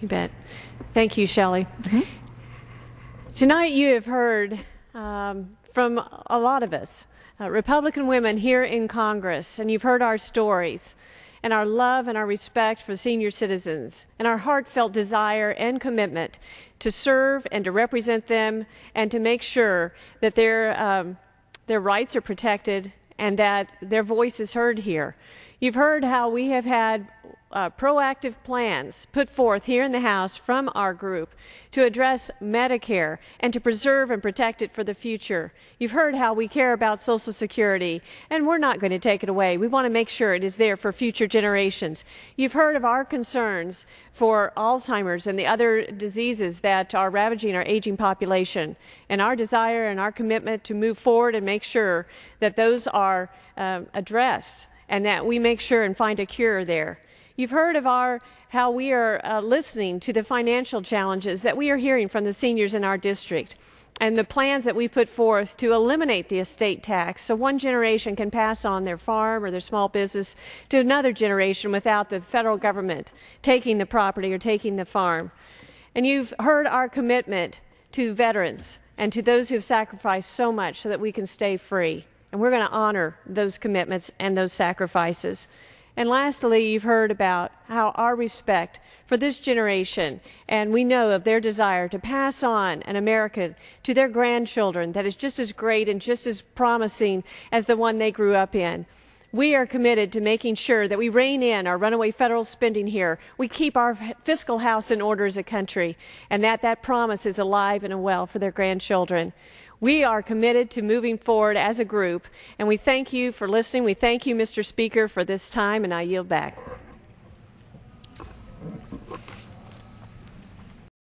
You bet. Thank you, Shelley. Tonight you have heard from a lot of us, Republican women here in Congress, and you've heard our stories and our love and our respect for senior citizens and our heartfelt desire and commitment to serve and to represent them and to make sure that their rights are protected and that their voice is heard here. You've heard how we have had proactive plans put forth here in the House from our group to address Medicare and to preserve and protect it for the future. You've heard how we care about Social Security, and we're not going to take it away. We want to make sure it is there for future generations. You've heard of our concerns for Alzheimer's and the other diseases that are ravaging our aging population, and our desire and our commitment to move forward and make sure that those are addressed and that we make sure and find a cure there. You've heard of how we are listening to the financial challenges that we are hearing from the seniors in our district and the plans that we put forth to eliminate the estate tax so one generation can pass on their farm or their small business to another generation without the federal government taking the property or taking the farm. And you've heard our commitment to veterans and to those who have sacrificed so much so that we can stay free. And we're going to honor those commitments and those sacrifices. And lastly, you've heard about how our respect for this generation, and we know of their desire to pass on an America to their grandchildren that is just as great and just as promising as the one they grew up in. We are committed to making sure that we rein in our runaway federal spending here. We keep our fiscal house in order as a country, and that promise is alive and well for their grandchildren. We are committed to moving forward as a group, and we thank you for listening. We thank you, Mr. Speaker, for this time, and I yield back.